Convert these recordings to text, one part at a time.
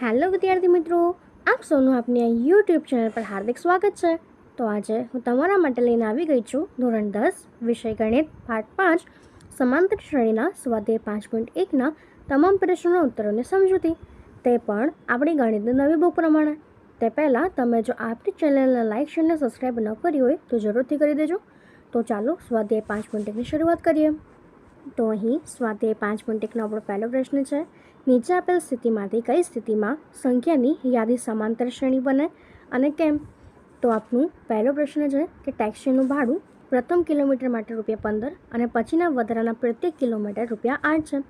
Hello વિદ્યાર્થી મિત્રો, આપ સૌનું આપની આ યુટ્યુબ ચેનલ પર હાર્દિક સ્વાગત છે. તો આજે હું તમારા માટે લઈને આવી ગઈ છું ધોરણ 10 વિષય ગણિત પાઠ 5 સમાંતર શ્રેણીના સ્વાધ્યાય 5.1ના તમામ પ્રશ્નોના ઉત્તરોને સમજૂતી, તે પણ આપણી ગણિતની નવી બુક પ્રમાણે. તે પહેલાં તમે જો આપણી ચેનલને લાઇક શેર અને સબસ્ક્રાઈબ ન કરી હોય તો જરૂરથી કરી દેજો. તો ચાલો સ્વાધ્યાય 5.1ની શરૂઆત કરીએ. તો અહીં સ્વાધ્યાય 5.1નો આપણો પહેલો પ્રશ્ન છે, નીચે આપેલ સ્થિતિમાંથી કઈ સ્થિતિમાં સંખ્યાની યાદી સમાંતર શ્રેણી બને અને કેમ? તો આપનું પહેલો પ્રશ્ન છે કે ટેક્સીનું ભાડું પ્રથમ કિલોમીટર માટે ₹15 અને પછીના વધારાના પ્રત્યેક કિલોમીટર ₹8 છે.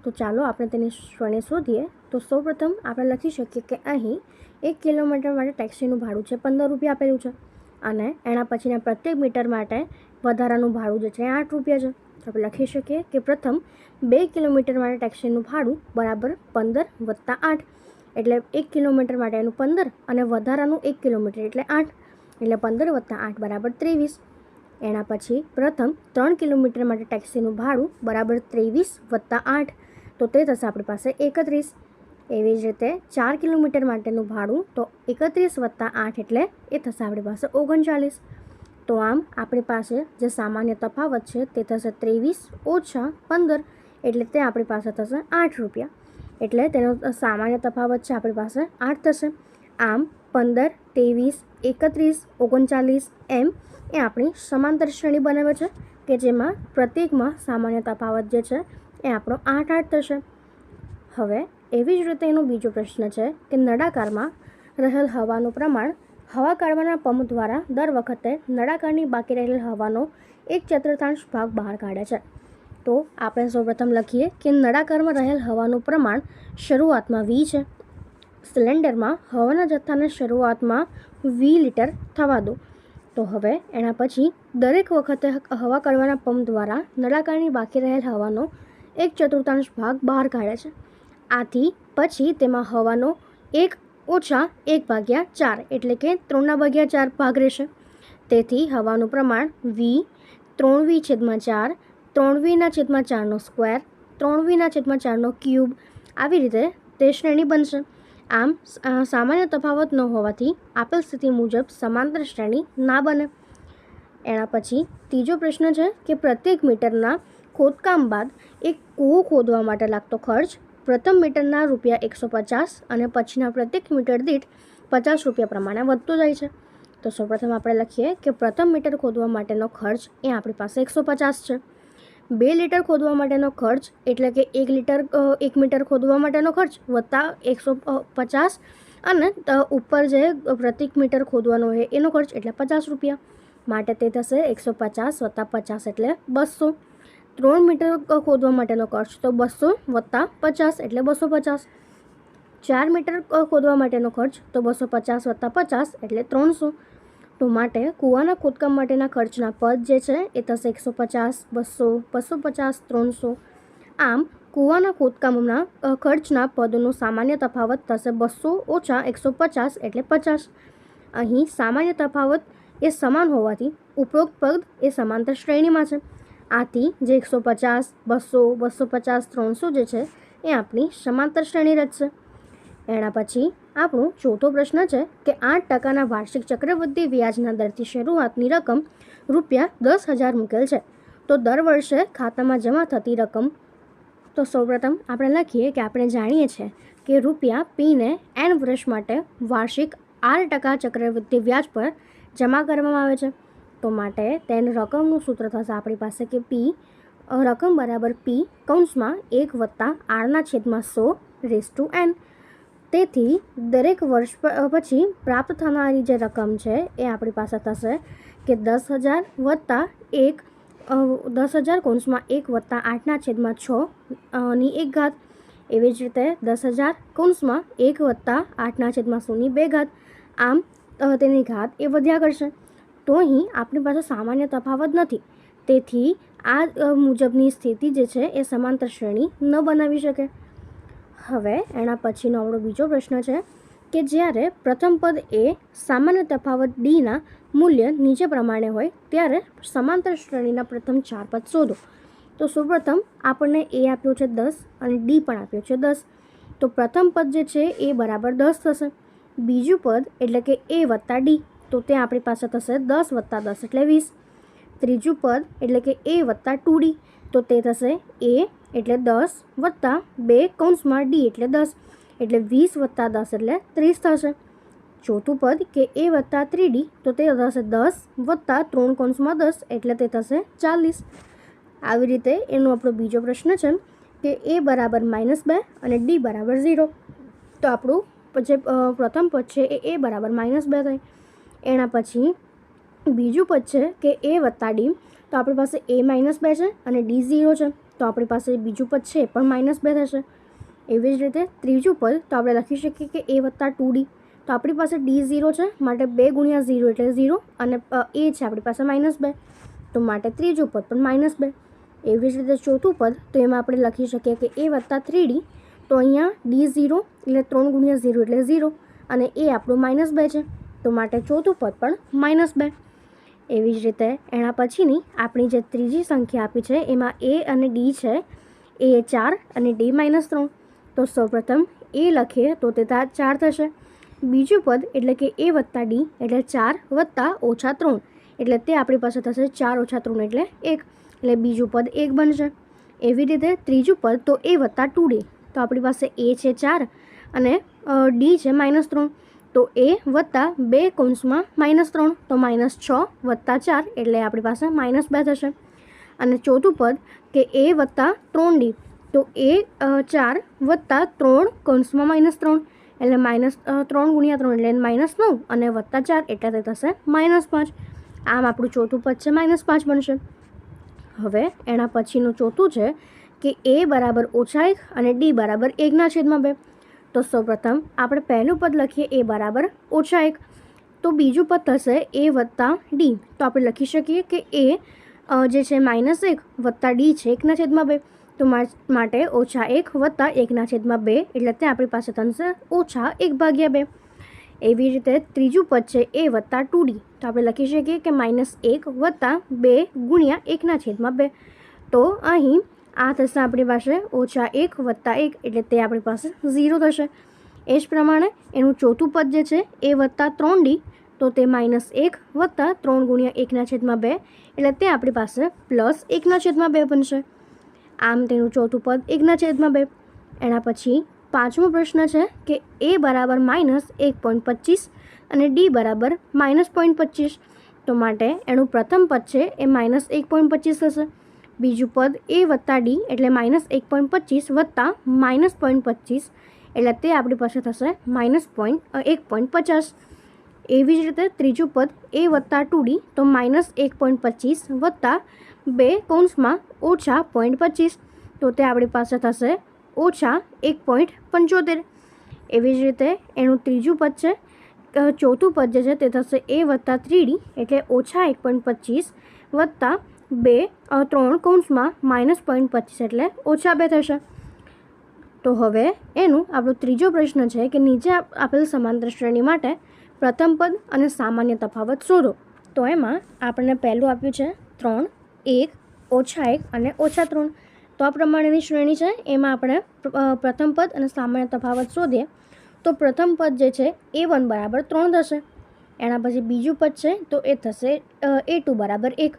તો ચાલો આપણે તેની શ્રેણી શોધીએ. તો સૌપ્રથમ આપણે લખી શકીએ કે અહીં 1 કિલોમીટર માટે ટેક્સીનું ભાડું છે ₹15 આપેલું છે અને એના પછીના પ્રત્યેક મીટર માટે વધારાનું ભાડું જે છે ₹8 છે. તો આપણે લખી શકીએ કે પ્રથમ 2 કિલોમીટર માટે ટેક્સીનું ભાડું બરાબર 15 + 8, એટલે 1 કિલોમીટર માટે એનું 15 અને વધારાનું 1 કિલોમીટર એટલે 8, એટલે 15 + 8 બરાબર 23. એના પછી પ્રથમ 3 કિલોમીટર માટે ટેક્સીનું ભાડું બરાબર 23 + 8, તો તે થશે આપણી પાસે 31. એવી જ રીતે 4 કિલોમીટર માટેનું ભાડું તો 31 + 8 એટલે એ થશે આપણી પાસે 39. તો આમ આપણી પાસે જે સામાન્ય તફાવત છે તે થશે 23 - 15, એટલે તે આપણી પાસે થશે ₹8, એટલે તેનો સામાન્ય તફાવત છે આપણી પાસે 8 થશે. આમ 15, 23, 31, 39 એમ એ આપણી સમાંતર શ્રેણી બનાવે છે કે જેમાં પ્રત્યેકમાં સામાન્ય તફાવત જે છે એ આપણો 8 થશે. હવે એવી જ રીતે એનો બીજો પ્રશ્ન છે કે નળાકારમાં રહેલ હવાનું પ્રમાણ હવા કાઢવાના પંપ દ્વારા દર વખતે નળાકારની બાકી રહેલ હવાનો 1/4 ભાગ બહાર કાઢે છે. તો આપણે સૌપ્રથમ લખીએ કે નળાકારમાં રહેલ હવાનું પ્રમાણ શરૂઆતમાં V છે. સિલિન્ડરમાં હવાના જથ્થાને શરૂઆતમાં V લિટર થવા દો. તો હવે એના પછી દરેક વખતે હવા કાઢવાના પંપ દ્વારા નળાકારની બાકી રહેલ હવાનો 1/4 ભાગ બહાર કાઢે છે. આથી પછી તેમાં હવાનો 1 - 1/4 એટલે કે 3/4 ભાગ રહેશે. તેથી હવાનું પ્રમાણ V 3V/4, 3V/4નો સ્ક્વેર, 3V/4નો ક્યુબ, આવી રીતે તે શ્રેણી બનશે. આમ સામાન્ય તફાવત ન હોવાથી આપેલ સ્થિતિ મુજબ સમાંતર શ્રેણી ના બને. એના પછી ત્રીજો પ્રશ્ન છે કે પ્રત્યેક મીટરના ખોદકામ બાદ એક કૂવો ખોદવા માટે લાગતો ખર્ચ પ્રથમ મીટરના ₹150 અને પછીના પ્રત્યેક મીટર દીઠ ₹50 પ્રમાણે વધતો જાય છે. તો સૌપ્રથમ આપણે લખીએ કે પ્રથમ મીટર ખોદવા માટેનો ખર્ચ એ આપણી પાસે 150 છે. 2 લીટર ખોદવા માટેનો ખર્ચ એટલે કે 1 મીટર ખોદવા માટેનો ખર્ચ વત્તા 150 અને ઉપર જે પ્રત્યેક મીટર ખોદવાનો હોય એનો ખર્ચ એટલે ₹50, માટે તે થશે 150 + 50 એટલે 200. 3 મીટર ખોદવા માટેનો ખર્ચ તો 200 + 50 એટલે 250. 4 મીટર ખોદવા માટેનો ખર્ચ તો 250 + 50 એટલે 300. તો માટે કૂવાના ખોદકામ માટેના ખર્ચના પદ જે છે એ થશે 150, 200, 250, 300. આમ કૂવાના ખોદકામના ખર્ચના પદોનો સામાન્ય તફાવત થશે 200 - 150 એટલે 50. અહીં સામાન્ય તફાવત એ સમાન હોવાથી ઉપરોક્ત પદ એ સમાંતર શ્રેણીમાં છે. આથી જે 150, 200, 250, 300 જે છે એ આપણી સમાંતર શ્રેણી રચશે. એના પછી આપણો ચોથો પ્રશ્ન છે કે 8% વાર્ષિક ચક્રવૃદ્ધિ વ્યાજના દરથી શરૂઆતની રકમ ₹10,000 મૂકેલ છે. તો દર વર્ષે ખાતામાં જમા થતી રકમ, તો સૌપ્રથમ આપણે લખીએ કે આપણે જાણીએ છીએ કે ₹P ને n વર્ષ માટે વાર્ષિક 8% ચક્રવૃદ્ધિ વ્યાજ પર જમા કરવામાં આવે છે. તો માટે તેની રકમનું સૂત્ર થશે આપણી પાસે કે P રકમ બરાબર P કૌંસમાં 1 + R/100n. તેથી દરેક વર્ષ પછી પ્રાપ્ત થનારી જે રકમ છે એ આપણી પાસે થશે કે 10,000 + 1 10,000 કૌંસમાં 1 + 8/6(1)। એવી જ રીતે 10,000 કૌંસમાં 1 + 8/100(2)। આમ તેની ઘાત એ વધ્યા કરશે. તો અહીં આપણી પાસે સામાન્ય તફાવત નથી, તેથી આ મુજબની સ્થિતિ જે છે એ સમાંતર શ્રેણી ન બનાવી શકે. હવે એના પછીનો આપણો બીજો પ્રશ્ન છે કે જ્યારે પ્રથમ પદ એ સામાન્ય તફાવત ડીના મૂલ્ય નીચે પ્રમાણે હોય ત્યારે સમાંતર શ્રેણીના પ્રથમ 4 પદ શોધો. તો સૌપ્રથમ આપણને એ આપ્યો છે 10 અને ડી પણ આપ્યો છે 10. તો પ્રથમ પદ જે છે એ બરાબર 10 થશે. બીજું પદ એટલે કે a વત્તા ડી, તો તે આપણી પાસે થશે 10 વત્તા 10 એટલે 20. ત્રીજું પદ એટલે કે a વત્તા 2d, તો તે થશે a એટલે 10 વત્તા 2 કૌંસમાં d એટલે 10 એટલે 20 વત્તા 10 એટલે 30 થશે. ચોથું પદ કે a વત્તા 3d, તો તે થશે 10 વત્તા 3 કૌંસમાં 10 એટલે તે થશે 40. આવી રીતે એનો આપણો બીજો પ્રશ્ન છે કે a બરાબર -2 અને d બરાબર 0. તો આપણું જે પ્રથમ પદ છે એ a બરાબર -2 થાય. એના પછી બીજું પદ છે કે a વત્તા d, તો આપણી પાસે a -2 છે અને d 0 છે, તો આપણી પાસે બીજું પદ છે એ પણ -2 થશે. એવી જ રીતે ત્રીજું પદ તો આપણે લખી શકીએ કે a વત્તા 2d, તો આપણી પાસે d 0 છે માટે 2 ગુણ્યા 0 એટલે 0 અને a છે આપણી પાસે -2, તો માટે ત્રીજું પદ પણ -2. એવી જ રીતે ચોથું પદ તો એમાં આપણે લખી શકીએ કે a વત્તા 3d, તો અહીંયા d 0 એટલે 3 ગુણ્યા 0 એટલે 0 અને a આપણું -2 છે, તો માટે ચોથું પદ પણ -2. એવી જ રીતે એના પછીની આપણી જે ત્રીજી સંખ્યા આપી છે એમાં a અને d છે એ 4 અને d -3, તો સૌપ્રથમ a લખીએ તો તે 4 થશે. બીજું પદ એટલે કે a વત્તા d એટલે 4 વત્તા -3, એટલે તે આપણી પાસે થશે 4 - 3 એટલે 1, એટલે બીજું પદ 1 બનશે. એવી રીતે ત્રીજું પદ તો a વત્તા 2d, તો આપણી પાસે a છે 4 અને d છે -3, તો a વત્તા 2 કૌંસમાં -3, તો -6 વત્તા 4 એટલે આપણી પાસે -2 થશે. અને ચોથું પદ કે a વત્તા 3d, તો a 4 વત્તા 3 કૌંસમાં -3 એટલે -3 ગુણ્યા 3 એટલે -9 અને વત્તા 4 એટલે તે થશે -5. આમ આપણું ચોથું પદ છે -5 બનશે. હવે એના પછીનું ચોથું છે કે a બરાબર -1 અને d બરાબર 1/2. તો સૌપ્રથમ આપણે પહેલું પદ લખીએ a બરાબર -1, તો બીજું પદ થશે a વત્તા d, તો આપણે લખી શકીએ કે a જે છે -1 વત્તા d છે 1/2, તો માટે -1 વત્તા 1/2 એટલે તે આપણી પાસે થશે -1/2. એવી રીતે ત્રીજું પદ છે a વત્તા 2d, તો આપણે લખી શકીએ કે -1 વત્તા 2 ગુણ્યા 1/2, તો અહીં આ થશે આપણી પાસે -1 વત્તા 1 એટલે તે આપણી પાસે 0 થશે. એ જ પ્રમાણે એનું ચોથું પદ જે છે a વત્તા 3d, તો તે -1 વત્તા 3 ગુણ્યા 1/2 એટલે તે આપણી પાસે +1/2 બનશે. આમ તેનું ચોથું પદ 1/2. એના પછી પાંચમો પ્રશ્ન છે કે a બરાબર -1.25 અને d બરાબર -0.25, તો માટે એનું પ્રથમ પદ છે એ -1.25 થશે. બીજું પદ a વત્તા d એટલે -1.25 વત્તા -0.25 એટલે તે આપણી પાસે થશે -1.50. એવી જ રીતે ત્રીજું પદ a વત્તા 2d, તો -1.25 વત્તા 2 કૌંસમાં -0.25, તો તે આપણી પાસે થશે -1.75. એવી જ રીતે એનું ત્રીજું પદ છે ચોથું પદ જે છે તે થશે a વત્તા 3d એટલે -1.25 વત્તા 3 કૌંસમાં -0.25 એટલે -2 થશે. તો હવે એનું આપણો ત્રીજો પ્રશ્ન છે કે નીચે આપેલ સમાંતર શ્રેણી માટે પ્રથમ પદ અને સામાન્ય તફાવત શોધો. તો એમાં આપણને પહેલું આપ્યું છે 3, 1, -1 અને -3. તો આ પ્રમાણેની શ્રેણી છે. એમાં આપણે પ્રથમ પદ અને સામાન્ય તફાવત શોધીએ તો પ્રથમ પદ જે છે a1 બરાબર 3 થશે. એના પછી બીજું પદ છે તો એ થશે a2 બરાબર 1,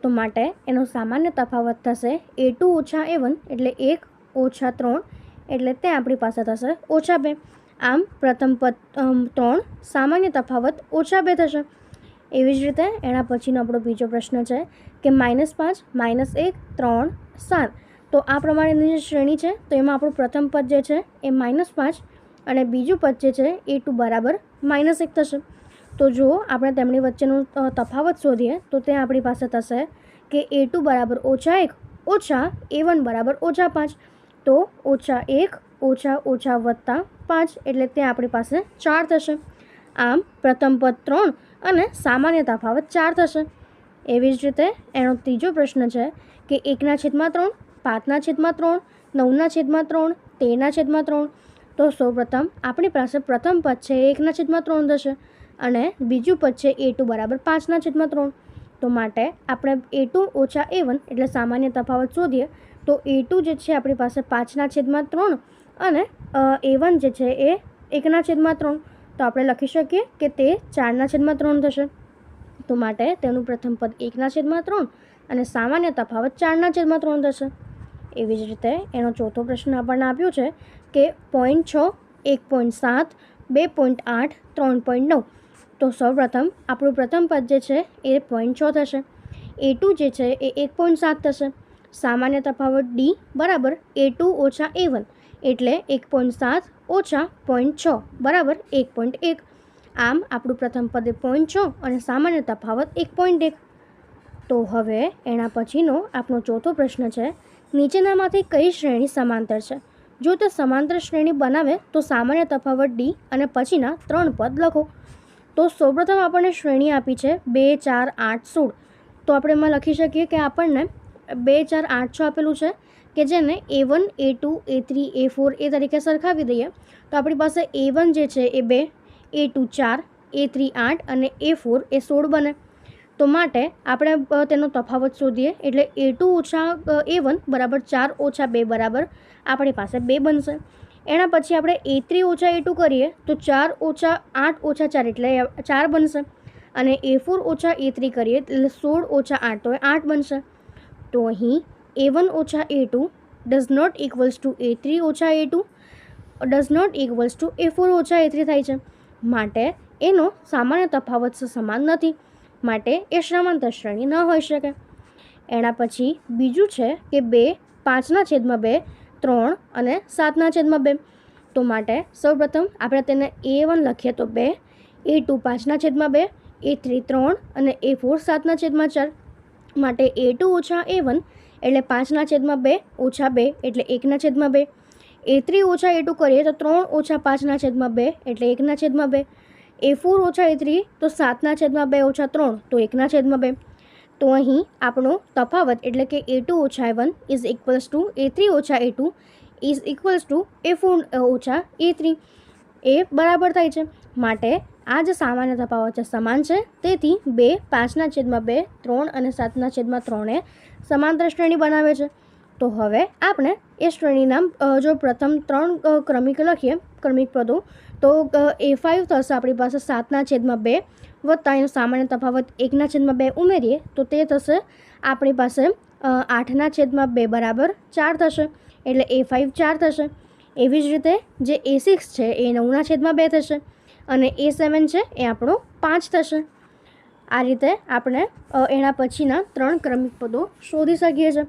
તો માટે એનો સામાન્ય તફાવત થશે a2 - a1 એટલે 1 - 3 એટલે તે આપણી પાસે થશે -2. આમ પ્રથમ પદ 3, સામાન્ય તફાવત -2 થશે. એવી જ રીતે એના પછીનો આપણો બીજો પ્રશ્ન છે કે -5, -1, 3, 7. તો આ પ્રમાણેની જે શ્રેણી છે તો એમાં આપણું પ્રથમ પદ જે છે એ -5 અને બીજું પદ જે છે a2 બરાબર -1 થશે. તો જો આપણે તેમની વચ્ચેનો તફાવત શોધીએ તો તે આપણી પાસે થશે કે a2 બરાબર -1 ઓછા a1 બરાબર -5, તો -1 - વત્તા 5 એટલે તે આપણી પાસે 4 થશે. આમ પ્રથમ પદ 3 અને સામાન્ય તફાવત 4 થશે. એવી જ રીતે એનો ત્રીજો પ્રશ્ન છે કે 1/3, 5/3, 9/3, 13/3. તો સૌપ્રથમ આપણી પાસે પ્રથમ પદ છે એ 1/3 થશે અને બીજું પદ છે a2 બરાબર 5/3. તો માટે આપણે a2 - a1 એટલે સામાન્ય તફાવત શોધીએ તો a2 જે છે આપણી પાસે 5/3 અને A1 જે છે એ 1/3, તો આપણે લખી શકીએ કે તે 4/3 થશે. તો માટે તેનું પ્રથમ પદ 1/3 અને સામાન્ય તફાવત 4/3 થશે. એવી જ રીતે એનો ચોથો પ્રશ્ન આપણને આપ્યો છે કે 0.6, 1.7, 2.8, 3.9. તો સૌપ્રથમ આપણું પ્રથમ પદ જે છે એ 0.6 થશે. A2 જે છે એ 1.7 થશે. સામાન્ય તફાવત D બરાબર A2 ઓછા A1 એટલે 1.7 ઓછા 0.6 બરાબર 1.1. આમ આપણું પ્રથમ પદ 0.6 અને સામાન્ય તફાવત 1.1. તો હવે એના પછીનો આપણો ચોથો પ્રશ્ન છે, નીચેનામાંથી કઈ શ્રેણી સમાંતર છે? જો તે સમાંતર શ્રેણી બનાવે તો સામાન્ય તફાવત D અને પછીના 3 પદ લખો. તો સૌપ્રથમ આપણને શ્રેણી આપી છે 2, 4, 8, 16. તો આપણે એમાં લખી શકીએ કે આપણને 2, 4, 8, 6 આપેલું છે કે જેને A1, A2, A3, A4 એ તરીકે સરખાવી દઈએ તો આપણી પાસે A1 જે છે એ 2, A2 4, A3 8 અને A4 એ 16 બને. તો માટે આપણે તેનો તફાવત શોધીએ એટલે A2 ઓછા A1 બરાબર 4 ઓછા 2 બરાબર આપણી પાસે 2 બનશે. એના પછી આપણે A3 ઓછા A2 કરીએ તો 4 ઓછા 8 ઓછા 4 એટલે 4 બનશે. અને A4 ઓછા A3 કરીએ એટલે 16 ઓછા 8 તો 8 બનશે. તો અહીં A1 ઓછા A2 does not equals to A3 ઓછા A2 does not equals to A4 ઓછા A3 થાય છે. માટે એનો સામાન્ય તફાવત સમાન નથી, માટે એ સમાંતર શ્રેણી ન હોઈ શકે. એના પછી બીજું છે કે 2, 5/2, 3 અને 7/2. તો માટે સૌપ્રથમ આપણે તેને A1 લખીએ તો 2, A2 5/2, A3 3 અને A4 7/4. માટે A2 ઓછા A1 એટલે 5/2 ઓછા 2 એટલે 1/2. A3 ઓછા A2 કરીએ તો 3 ઓછા 5/2 એટલે 1/2. A4 ઓછા A3 તો 7/2 ઓછા 3 તો 1/2. તો અહીં આપણો તફાવત એટલે કે A2 ઓછા A1 is equals to A3 ઓછા A2 is equals to A4 ઓછા A3 એ બરાબર થાય છે. માટે આ જે સામાન્ય તફાવત છે સમાન છે, તેથી 2, 5/2, 3 અને 7/3 એ સમાંતર શ્રેણી બનાવે છે. તો હવે આપણે એ શ્રેણીના જો પ્રથમ 3 ક્રમિક લખીએ ક્રમિક પદો તો A5 થશે આપણી પાસે 7/2 વત્તા એનો સામાન્ય તફાવત 1/2 ઉમેરીએ તો તે થશે આપણી પાસે 8/2 બરાબર 4 થશે એટલે A5 4 થશે. એવી જ રીતે જે A6 છે એ 9/2 થશે અને A7 છે એ આપણો 5 થશે. આ રીતે આપણે એના પછીના 3 ક્રમિક પદો શોધી શકીએ છીએ.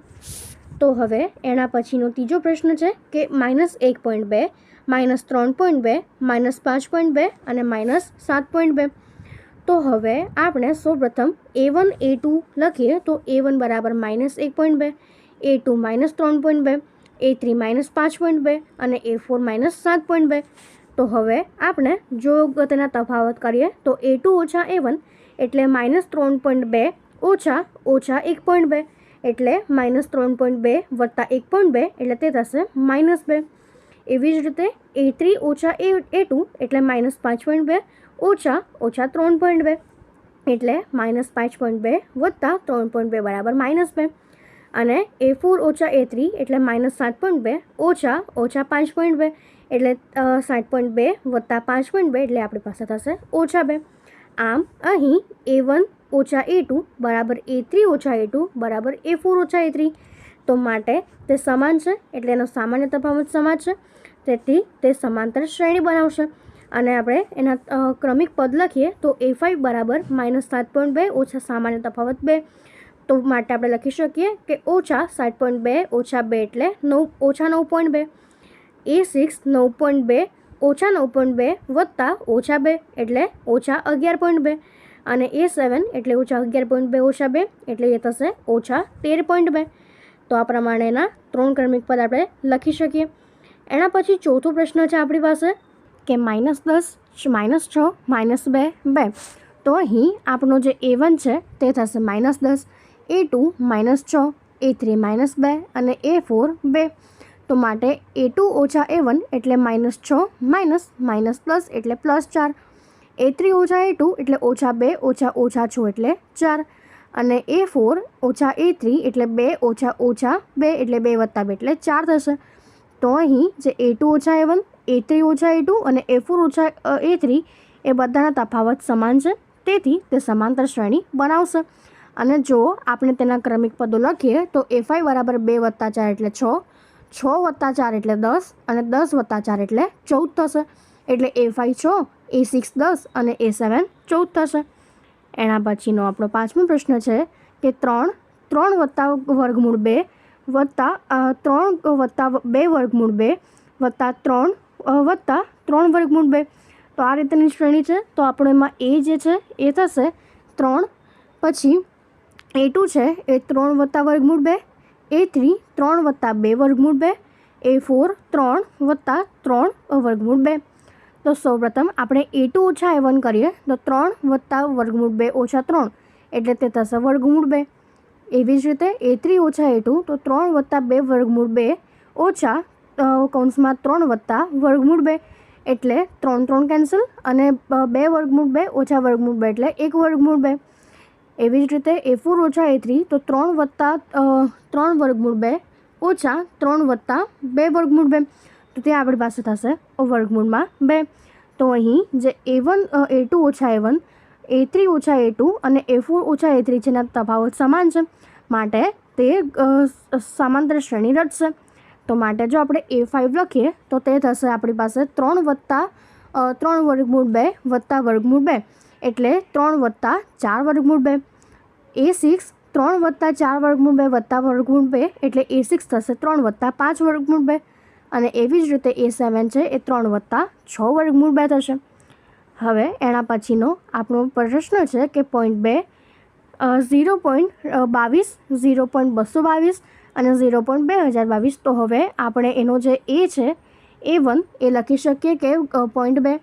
તો હવે એના પછીનો ત્રીજો પ્રશ્ન છે કે -1.2, -3.2, -5.2 અને -7.2. તો હવે આપણે સૌપ્રથમ A1 A2 લખીએ તો A1 બરાબર -1.2, A2 -3.2, A3 -5.2 અને A4 -7.2. તો હવે આપણે જો તેના તફાવત કરીએ તો A2 ઓછા A1 એટલે -3.2 ઓછા 1.2 એટલે -3.2 વત્તા 1.2 એટલે તે થશે -2. એવી જ રીતે A3 ઓછા A2 એટલે -5.2 ઓછા 3.2 એટલે -5.2 વત્તા 3.2 બરાબર -2. અને A4 ઓછા A3 એટલે -7.2 ઓછા 5.2 એટલે 7.2 વત્તા 5.2 એટલે આપણી પાસે થશે -2. આમ અહીં A1 ઓછા A2 બરાબર A3 ઓછા A2 બરાબર A4 ઓછા A3. તો માટે તે સમાન છે એટલે એનો સામાન્ય તફાવત સમાન છે, તેથી તે સમાંતર શ્રેણી બનાવશે. અને આપણે એના ક્રમિક પદ લખીએ તો A5 બરાબર -7.2 ઓછા સામાન્ય તફાવત 2. તો માટે આપણે લખી શકીએ કે ઓછા 7.2 ઓછા 2 એટલે ઓછા 9.2. A6 9.2 ઓછા 9.2 વત્તા ઓછા 2 એટલે ઓછા 11.2 અને A7 એટલે ઓછા 11.2 ઓછા 2 એટલે એ થશે ઓછા 13.2. તો આ પ્રમાણેના 3 ક્રમિક પદ આપણે લખી શકીએ. એના પછી ચોથો પ્રશ્ન છે આપણી પાસે કે -10, -6, -2, 2. તો અહીં આપણો જે A1 છે તે થશે -10, A2 -6, A3 -2 અને A4 2. તો માટે A2 ઓછા A1 એટલે -6 -+ એટલે +4, A3 ઓછા A2 એટલે -2 ઓછા 6 એટલે 4 અને A4 ઓછા A3 એટલે 2 ઓછા 2 એટલે 2 વત્તા 2 એટલે 4 થશે. તો અહીં જે A2 ઓછા A1, A3 ઓછા A2 અને A4 ઓછા A3 એ બધાના તફાવત સમાન છે, તેથી તે સમાંતર શ્રેણી બનાવશે. અને જો આપણે તેના ક્રમિક પદો લખીએ તો A5 બરાબર 2 વત્તા 4 એટલે 6, 6 વત્તા 4 એટલે 10 અને 10 વત્તા 4 એટલે 14 થશે. એટલે A5 6, A6 10 અને A7 14 થશે. એના પછીનો આપણો 5મો પ્રશ્ન છે કે 3 વત્તા વર્ગમૂળ 2 વત્તા 3 વત્તા 2 વર્ગમૂળ 2 વત્તા 3 વત્તા 3 વર્ગમૂળ 2. તો આ રીતની શ્રેણી છે. તો આપણો એમાં A જે છે એ થશે 3, પછી A2 છે એ 3 વત્તા વર્ગમૂળ 2, A3 3 વત્તા 2 વર્ગમૂળ 2, A4 3 વત્તા 3 વર્ગમૂળ 2. તો સૌપ્રથમ આપણે A2 ઓછા A1 કરીએ તો 3 વત્તા વર્ગમૂળ 2 ઓછા 3 એટલે તે થશે વર્ગમૂળ 2. એવી જ રીતે A3 ઓછા A2 તો 3 વત્તા 2 વર્ગમૂળ 2 ઓછા કૌંસમાં 3 વત્તા વર્ગમૂળ 2 એટલે 3 3 કેન્સલ અને 2 વર્ગમૂળ 2 ઓછા વર્ગમૂળ 2 એટલે 1 વર્ગમૂળ 2. એવી જ રીતે A4 ઓછા A3 તો 3 વત્તા 3 વર્ગમૂળ 2 ઓછા 3 વત્તા 2 વર્ગમૂળ 2. તો તે આપણી પાસે થશે વર્ગમૂળમાં 2. તો અહીં જે A2 ઓછા A1, A3 ઓછા A2 અને A4 ઓછા A3 છે એના તફાવત સમાન છે, માટે તે સમાંતર શ્રેણી રચશે. તો માટે જો આપણે A5 લખીએ તો તે થશે આપણી પાસે 3 વત્તા 3 વર્ગમૂળ 2 વત્તા વર્ગમૂળ 2 એટલે 3 વત્તા 4 વર્ગમૂળ 2. A6 3 વત્તા 4 વર્ગમૂળ 2 વત્તા વર્ગમૂળ 2 એટલે A6 થશે 3 વત્તા 5 વર્ગમૂળ 2. અને એવી જ રીતે A7 છે એ 3 વત્તા 6 વર્ગમૂળ 2 થશે. હવે એના પછીનો આપણો પ્રશ્ન છે કે પોઈન્ટ 2, 0.22, 0.222 અને 0.2022. તો હવે આપણે એનો જે A છે A1 એ લખી શકીએ કે પોઈન્ટ 2,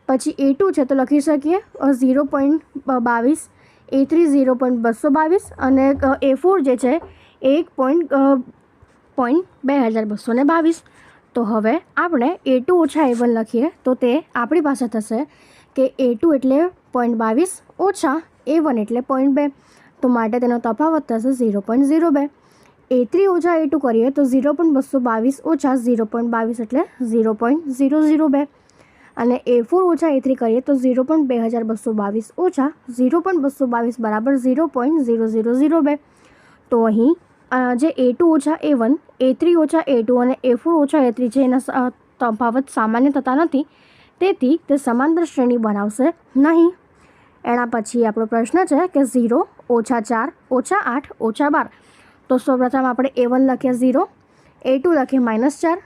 પછી A2 છે તો લખી શકીએ 0.22, A3 0.222 અને A4 જે છે 1.2222. તો હવે આપણે A2 ઓછા A1 લખીએ તો તે આપણી પાસે થશે કે A2 એટલે 0.22 ઓછા A1 એટલે 0.2. તો માટે તેનો તફાવત થશે 0.02. A3 ઓછા A2 કરીએ તો 0.222 ઓછા 0.22 એટલે 0.002. અને A4 ઓછા A3 કરીએ તો 0.2222 ઓછા 0.222 બરાબર 0.0002. તો અહીં જે A2 ઓછા A1, A3 ઓછા A2 અને A4 ઓછા A3 છે એના તફાવત સામાન્ય થતા નથી, તેથી તે સમાંતર શ્રેણી બનાવશે નહીં. એના પછી આપણો પ્રશ્ન છે કે 0, ઓછા 4, ઓછા 8, ઓછા 12. તો સૌપ્રથમ આપણે A1 લખીએ 0, A2 લખીએ -4,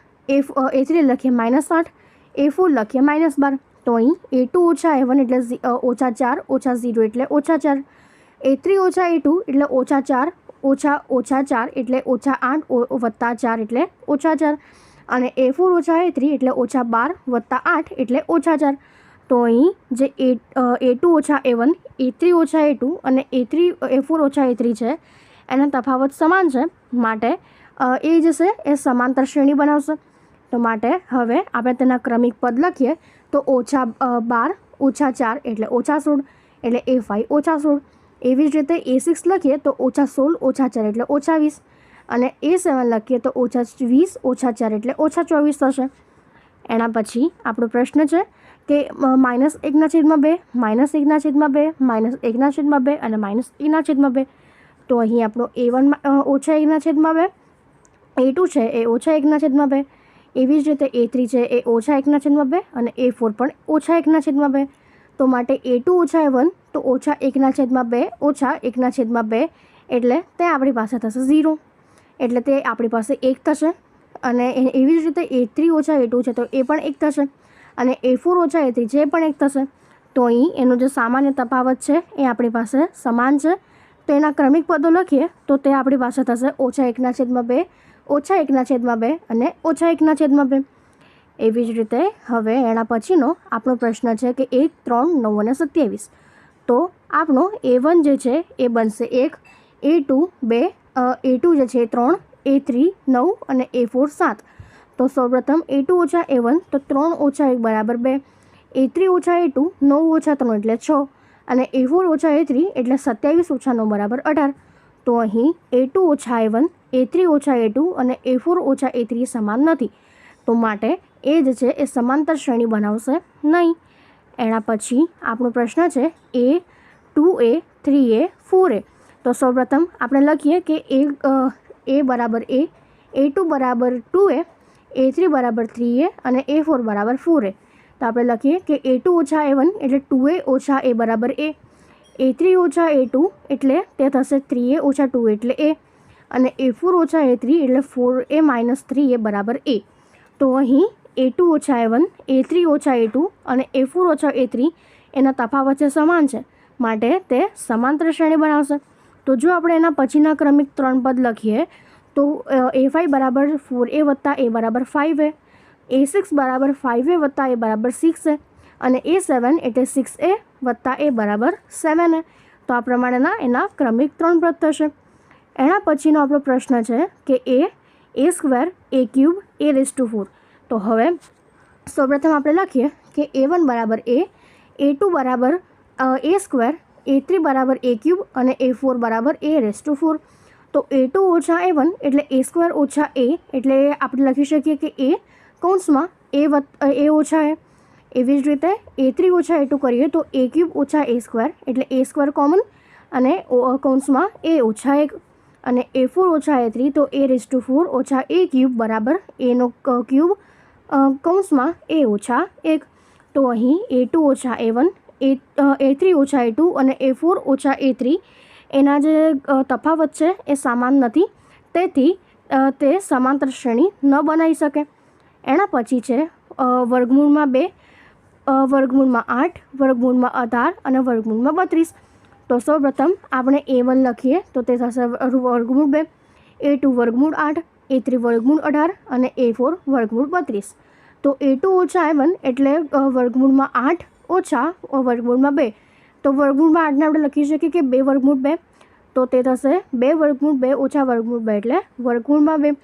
A3 લખીએ -8, A4 લખીએ -12. તો અહીં A2 ઓછા A1 એટલે ઓછા 4 ઓછા 0 એટલે ઓછા 4, A3 ઓછા A2 એટલે ઓછા 4 ઓછા 4 એટલે ઓછા 8 વત્તા 4 એટલે ઓછા 4 અને A4 ઓછા A3 એટલે ઓછા 12 વત્તા 8 એટલે ઓછા 4. તો અહીં જે A2 ઓછા A1, A3 ઓછા A2 અને A4 ઓછા A3 છે એના તફાવત સમાન છે, માટે એ જે છે એ સમાંતર શ્રેણી બનાવશે. તો માટે હવે આપણે તેના ક્રમિક પદ લખીએ તો ઓછા 12 ઓછા 4 એટલે ઓછા 16 એટલે A5 ઓછા 16. એવી જ રીતે A6 લખીએ તો ઓછા 16 ઓછા 4 એટલે ઓછા 20 અને A7 લખીએ તો ઓછા 20 ઓછા 4 એટલે ઓછા 24 થશે. એના પછી આપણો પ્રશ્ન છે કે -1/2, -1/2, -1/2 અને -1/2. તો અહીં આપણો A1 ઓછા 1/2, A2 છે એ ઓછા 1/2, એવી જ રીતે A3 છે એ ઓછા 1/2 અને A4 પણ ઓછા 1/2. તો માટે A2 ઓછા A1 તો ઓછા 1/2 ઓછા 1/2 એટલે તે આપણી પાસે થશે 0, એટલે તે આપણી પાસે 1 થશે. અને એવી જ રીતે A3 ઓછા A2 છે તો એ પણ 1 થશે અને A4 ઓછા A3 છે એ પણ 1 થશે. તો અહીં એનો જે સામાન્ય તફાવત છે એ આપણી પાસે સમાન છે. તો એના ક્રમિક પદો લખીએ તો તે આપણી પાસે થશે ઓછા 1/2, ઓછા 1/2 અને ઓછા 1/2. એવી જ રીતે હવે એના પછીનો આપણો પ્રશ્ન છે કે 1, 3, 9 અને 27. તો આપણો A1 જે છે એ બનશે 1, A2 2, A2 જે છે 3, A3 9 અને A4 7. તો સૌપ્રથમ A2 ઓછા A1 તો 3 ઓછા 1 બરાબર 2, A3 ઓછા A2 9 ઓછા 3 એટલે 6 અને A4 ઓછા A3 એટલે 27 ઓછા 9 બરાબર 18. તો અહીં A2 ઓછા A1, A3 ઓછા A2 અને A4 ઓછા A3 સમાન નથી, તો માટે એ જ છે એ સમાંતર શ્રેણી બનાવશે નહીં. એના પછી આપણો પ્રશ્ન છે A 2A 3A 4A. તો સૌપ્રથમ આપણે લખીએ કે A બરાબર A2 બરાબર 2A, A3 બરાબર 3A અને A4 બરાબર 4A. તો આપણે લખીએ કે A2 ઓછા A1 એટલે 2A ઓછા A બરાબર A, A3 ઓછા A2 એટલે તે થશે 3A ઓછા 2 એટલે A, અને A4 ઓછા A3 એટલે 4A માઇનસ 3A બરાબર A. તો અહીં A2 ઓછા A1, A3 ઓછા A2 અને A4 ઓછા A3 એના તફાવત છે સમાન છે, માટે તે સમાંતર શ્રેણી બનાવશે. તો જો આપણે એના પછીના ક્રમિક 3 પદ લખીએ તો A5 બરાબર 4A વત્તા A બરાબર 5A, A6 બરાબર 5A વત્તા A બરાબર 6A અને A7 એટલે 6A વત્તા A બરાબર 7A. તો આ પ્રમાણેના એના ક્રમિક 3 પદ થશે. એના પછીનો આપણો પ્રશ્ન છે કે A square A cube A⁴. તો હવે સૌપ્રથમ આપણે લખીએ કે A1 બરાબર A2 બરાબર A સ્ક્વેર, A3 બરાબર A ક્યુબ અને A4 બરાબર A⁴. તો A2 ઓછા A1 એટલે A સ્ક્વેર ઓછા A એટલે આપણે લખી શકીએ કે A કૌંસમાં A ઓછા A. એવી જ રીતે A3 ઓછા A2 કરીએ તો A ક્યુબ ઓછા A સ્ક્વેર એટલે A સ્ક્વેર કોમન અને કૌંસમાં A ઓછા 1 અને A4 ઓછા A3 તો A⁴ ઓછા A ક્યુબ બરાબર Aનો ક્યુબ કૌંસમાં A ઓછા 1. તો અહીં A2 ઓછા A1, A3 ઓછા A2 અને A4 ઓછા A3 એના જે તફાવત છે એ સમાન નથી, તેથી તે સમાંતર શ્રેણી ન બનાવી શકે. એના પછી છે વર્ગમૂળમાં 2, વર્ગમૂળમાં 8, વર્ગમૂળમાં 18 અને વર્ગમૂળમાં 32. તો સૌપ્રથમ આપણે A1 લખીએ તો તે થશે વર્ગમૂળ 2, A2 વર્ગમૂળ 8, A3 વર્ગમૂળ 18 અને A4 વર્ગમૂળ 32. તો A2 ઓછા A1 એટલે વર્ગમૂળમાં 8 ઓછા વર્ગમૂળમાં 2. તો વર્ગમૂળમાં 8ને આપણે લખી શકીએ કે 2 વર્ગમૂળ 2, તો તે થશે 2 વર્ગમૂળ 2 ઓછા વર્ગમૂળ 2 એટલે વર્ગમૂળમાં 2.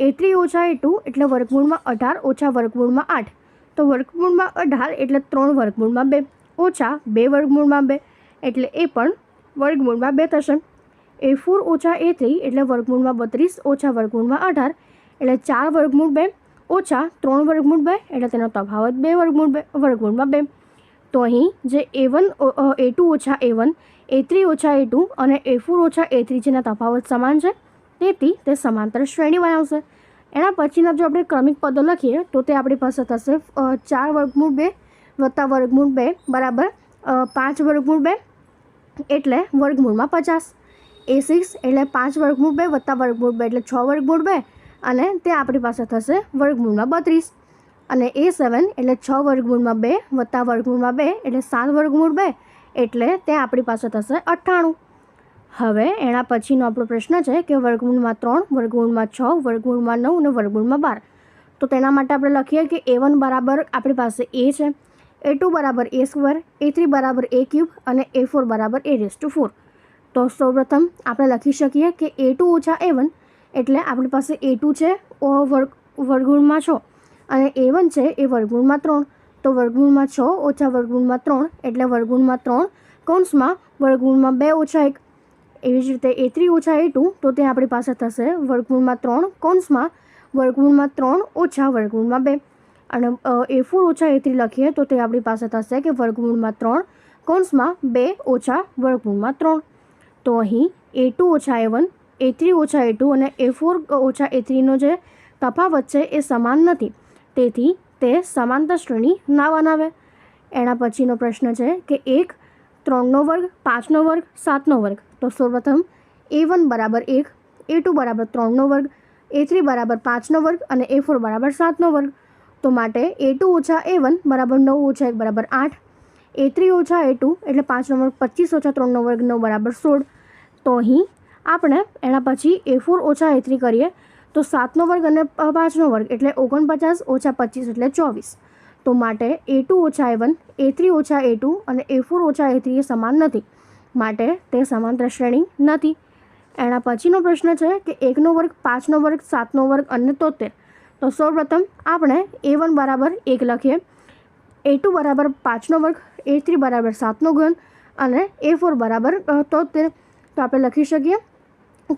A3 ઓછા A2 એટલે વર્ગમૂળમાં 18 ઓછા વર્ગમૂળમાં 8. તો વર્ગમૂળમાં 18 એટલે 3 વર્ગમૂળમાં 2 ઓછા 2 વર્ગમૂળમાં 2 એટલે એ પણ વર્ગમૂળમાં 2 થશે. A4 ઓછા A3 એટલે વર્ગમૂળમાં 32 ઓછા વર્ગમૂળમાં 18 એટલે 4 વર્ગમૂળ 2 ઓછા 3 વર્ગમૂળ 2 એટલે તેનો તફાવત 2 વર્ગમૂળમાં 2. તો અહીં જે A2 ઓછા A1, A3 ઓછા A2 અને A4 ઓછા A3 જેના તફાવત સમાન છે, તેથી તે સમાંતર શ્રેણી બનાવશે. એના પછીના જો આપણે ક્રમિક પદો લખીએ તો તે આપણી પાસે થશે 4 વર્ગમૂળ 2 વત્તા વર્ગમૂળ 2 બરાબર 5 વર્ગમૂળ 2 એટલે વર્ગમૂળમાં 50. A6 એટલે 5 વર્ગમૂળ 2 વત્તા વર્ગમૂળ 2 એટલે 6 વર્ગમૂળ 2 અને તે આપણી પાસે થશે વર્ગમૂળમાં 32. અને A7 એટલે 6 વર્ગમૂળમાં 2 વત્તા વર્ગમૂળમાં 2 એટલે 7 વર્ગમૂળ 2 એટલે તે આપણી પાસે થશે 98. હવે એના પછીનો આપણો પ્રશ્ન છે કે વર્ગમૂળમાં 3, વર્ગમૂળમાં 6, વર્ગમૂળમાં 9 અને વર્ગમૂળમાં 12. તો તેના માટે આપણે લખીએ કે A1 બરાબર આપણી પાસે A છે, A2 બરાબર A સ્ક્વેર, A3 બરાબર A ક્યુબ અને A4 બરાબર A⁴. તો સૌપ્રથમ આપણે લખી શકીએ કે A2 ઓછા A1 એટલે આપણી પાસે A2 છે વર્ગમૂળમાં 6 અને A1 છે એ વર્ગમૂળમાં 3. તો વર્ગમૂળમાં 6 ઓછા વર્ગમૂળમાં 3 એટલે વર્ગમૂળમાં 3 કૌંસમાં વર્ગમૂળમાં 2 ઓછા 1. એવી જ રીતે A3 ઓછા A2 તો તે આપણી પાસે થશે વર્ગમૂળમાં 3 કૌંસમાં વર્ગમૂળમાં 3 ઓછા વર્ગમૂળમાં 2 અને A4 ઓછા A3 લખીએ તો તે આપણી પાસે થશે કે વર્ગમૂળમાં 3 કૌંસમાં 2 ઓછા વર્ગમૂળમાં 3. તો અહીં A2 ઓછા A1, A3 ઓછા A2 અને A4 ઓછા A3નો જે તફાવત છે એ સમાન નથી, તેથી તે સમાંતર શ્રેણી ના બનાવે. એના પછીનો પ્રશ્ન છે કે 1, 3નો વર્ગ, 5નો વર્ગ, 7નો વર્ગ. તો સૌપ્રથમ A1 બરાબર 1, A2 બરાબર 3નો વર્ગ, A3 બરાબર 5નો વર્ગ અને A4 બરાબર 7નો વર્ગ. તો માટે A2 ઓછા A1 બરાબર 9 ઓછા 1 બરાબર 8, A3 ઓછા A2 એટલે 5નો વર્ગ 25 ઓછા 3નો વર્ગ 9 બરાબર 16. તો અહીં આપણે એના પછી A4 ઓછા A3 કરીએ તો 7નો વર્ગ અને 5નો વર્ગ એટલે 49 ઓછા 25 એટલે 24. તો માટે A2 ઓછા A1, A3 ઓછા A2 અને A4 ઓછા A3 એ સમાન નથી, માટે તે સમાંતર શ્રેણી નથી. એના પછીનો પ્રશ્ન છે કે 1નો વર્ગ, 5નો વર્ગ, 7નો વર્ગ અને 73. તો સૌપ્રથમ આપણે A1 બરાબર 1 લખીએ, A2 બરાબર 5નો વર્ગ, A3 બરાબર 7નો ઘન અને A4 બરાબર 73. તો આપણે લખી શકીએ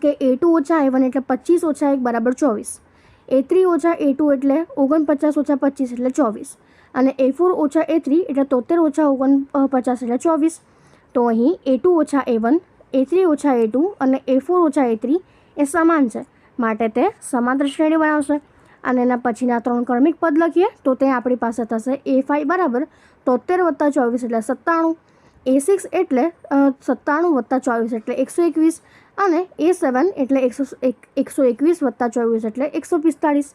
કે A2 ઓછા A1 એટલે 25 ઓછા 1 બરાબર 24. A3 ઓછા A2 એટલે 49 ઓછા 25 એટલે 24 અને A4 ઓછા A3 એટલે 73 ઓછા 49 એટલે 24. તો અહીં A2 ઓછા A1, A3 ઓછા A2 અને A4 ઓછા A3 એ સમાન છે, માટે તે સમાંતર શ્રેણી બનાવશે. અને એના પછીના 3 ક્રમિક પદ લખીએ તો તે આપણી પાસે થશે A5 બરાબર 73 વત્તા 24 એટલે 97, A6 એટલે 97 વત્તા 24 એટલે 121 અને A7 એટલે 121 વત્તા 24 એટલે 145.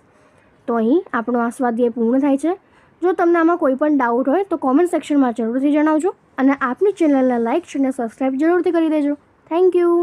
તો અહીં આપણો આ સ્વાધ્યાય પૂર્ણ થાય છે. જો તમને આમાં કોઈ પણ ડાઉટ હોય તો કોમેન્ટ સેક્શનમાં જરૂરથી જણાવજો અને આપની ચેનલને લાઇક અને સબસ્ક્રાઈબ જરૂરથી કરી દેજો. Thank you.